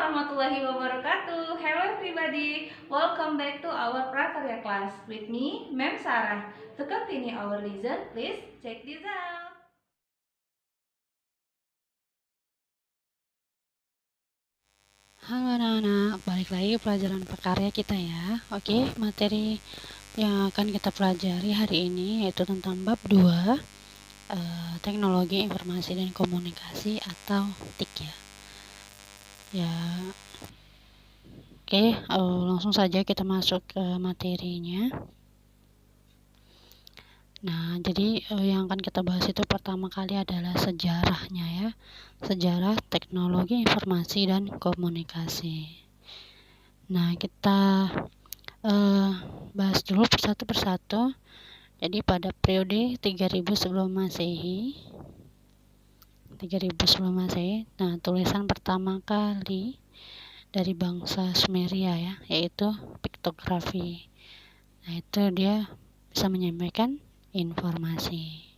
warahmatullahi wabarakatuh. Hello everybody, welcome back to our Prakarya class with me, Ma'am Sarah. To continue our lesson, please check this out. Halo anak-anak, balik lagi pelajaran prakarya kita ya. Oke, materi yang akan kita pelajari hari ini yaitu tentang bab 2, teknologi informasi dan komunikasi atau TIK ya. Ya, oke, langsung saja kita masuk ke materinya. Nah, jadi yang akan kita bahas itu pertama kali adalah sejarahnya ya. Sejarah teknologi informasi dan komunikasi. Nah, kita bahas dulu persatu persatu. Jadi pada periode 3000 sebelum Masehi, nah tulisan pertama kali dari bangsa Sumeria ya, yaitu piktografi. Nah, itu dia bisa menyampaikan informasi.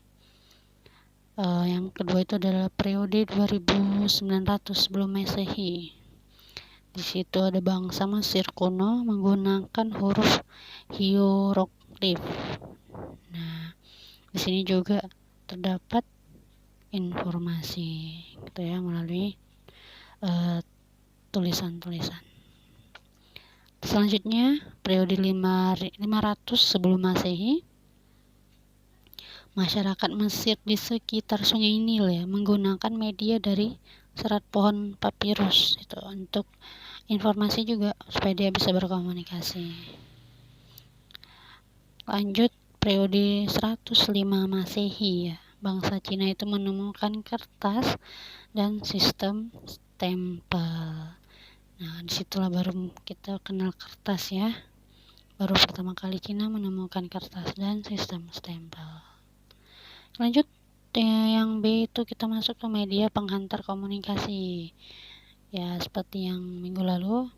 Yang kedua itu adalah periode 2900 sebelum Masehi. Di situ ada bangsa Mesir kuno menggunakan huruf hieroglif. Nah, di sini juga terdapat informasi gitu ya melalui tulisan-tulisan. Selanjutnya periode 500 sebelum Masehi, masyarakat Mesir di sekitar Sungai Nil ya menggunakan media dari serat pohon papirus itu untuk informasi juga supaya dia bisa berkomunikasi. Lanjut periode 105 Masehi ya. Bangsa Cina itu menemukan kertas dan sistem stempel. Nah, disitulah baru kita kenal kertas ya. Baru pertama kali Cina menemukan kertas dan sistem stempel. Lanjut, yang B itu kita masuk ke media penghantar komunikasi. Ya, seperti yang minggu lalu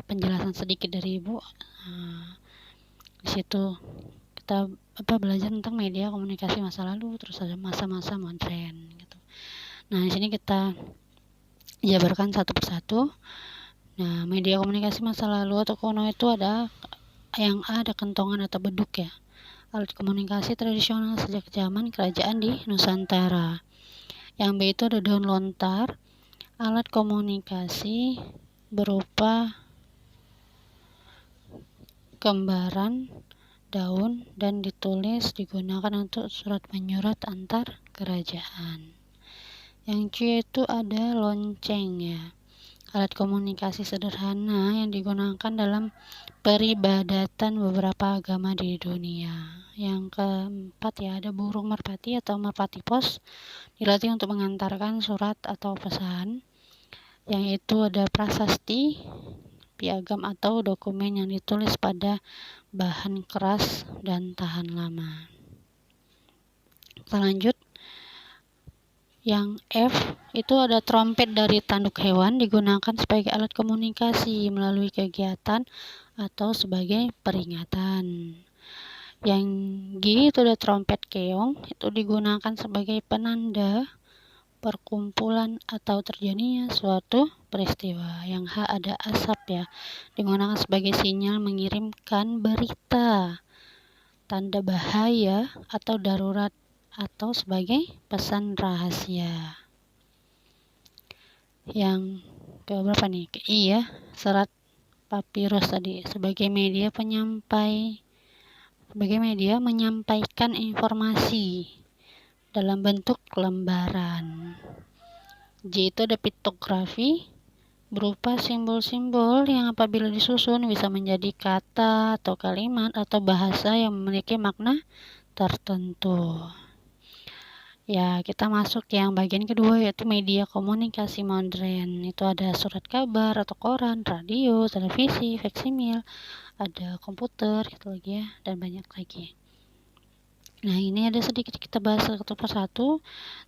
penjelasan sedikit dari Ibu. Di situ kita belajar tentang media komunikasi masa lalu, terus ada masa-masa modern gitu. Nah, di sini kita jabarkan satu persatu. Nah, media komunikasi masa lalu atau kuno itu ada yang A ada kentongan atau beduk ya. Alat komunikasi tradisional sejak zaman kerajaan di Nusantara. Yang B itu ada daun lontar, alat komunikasi berupa gambaran daun dan ditulis digunakan untuk surat menyurat antar kerajaan. Yang C itu ada lonceng ya, alat komunikasi sederhana yang digunakan dalam peribadatan beberapa agama di dunia. Yang keempat ya ada burung merpati atau merpati pos, dilatih untuk mengantarkan surat atau pesan. Yang itu ada prasasti, piagam atau dokumen yang ditulis pada bahan keras dan tahan lama. Kita lanjut. Yang F itu ada trompet dari tanduk hewan digunakan sebagai alat komunikasi melalui kegiatan atau sebagai peringatan. Yang G itu ada trompet keong, itu digunakan sebagai penanda perkumpulan atau terjadinya suatu peristiwa. Yang H ada asap ya, digunakan sebagai sinyal mengirimkan berita, tanda bahaya atau darurat, atau sebagai pesan rahasia. Yang ke berapa nih? Iya, serat papirus tadi sebagai media menyampaikan informasi dalam bentuk lembaran. J itu ada piktografi, berupa simbol-simbol yang apabila disusun bisa menjadi kata atau kalimat atau bahasa yang memiliki makna tertentu. Ya, kita masuk yang bagian kedua yaitu media komunikasi modern. Itu ada surat kabar atau koran, radio, televisi, faksimil, ada komputer gitu lagi ya, dan banyak lagi. Nah, ini ada sedikit kita bahas satu persatu,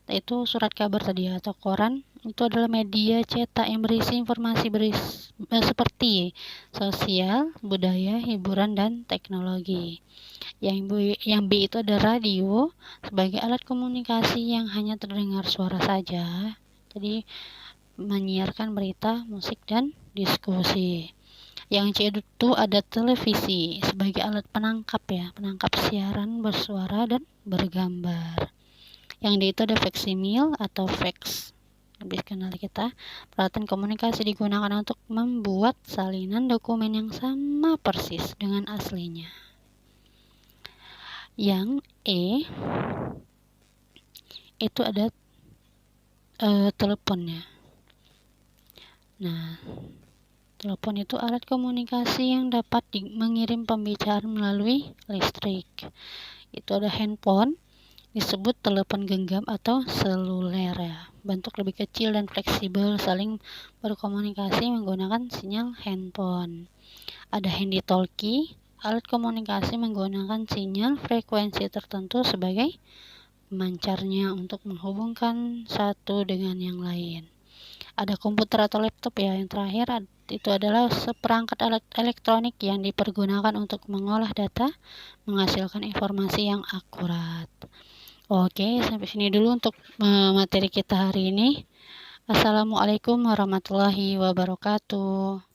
yaitu surat kabar tadi atau koran. Itu adalah media cetak yang berisi informasi seperti sosial, budaya, hiburan, dan teknologi. Yang B itu ada radio sebagai alat komunikasi yang hanya terdengar suara saja. Jadi menyiarkan berita, musik, dan diskusi. Yang C itu ada televisi sebagai alat penangkap ya, penangkap siaran bersuara dan bergambar. Yang D itu ada faksimil atau fax. Lebih kenal kita, peralatan komunikasi digunakan untuk membuat salinan dokumen yang sama persis dengan aslinya. Yang E itu ada teleponnya. Nah, telepon itu alat komunikasi yang dapat mengirim pembicaraan melalui listrik. Itu ada handphone, disebut telepon genggam atau seluler ya. Bentuk lebih kecil dan fleksibel, saling berkomunikasi menggunakan sinyal handphone. Ada handy talkie, alat komunikasi menggunakan sinyal frekuensi tertentu sebagai pemancarnya untuk menghubungkan satu dengan yang lain. Ada komputer atau laptop ya. Yang terakhir itu adalah seperangkat alat elektronik yang dipergunakan untuk mengolah data, menghasilkan informasi yang akurat. Oke, sampai sini dulu untuk materi kita hari ini. Assalamualaikum warahmatullahi wabarakatuh.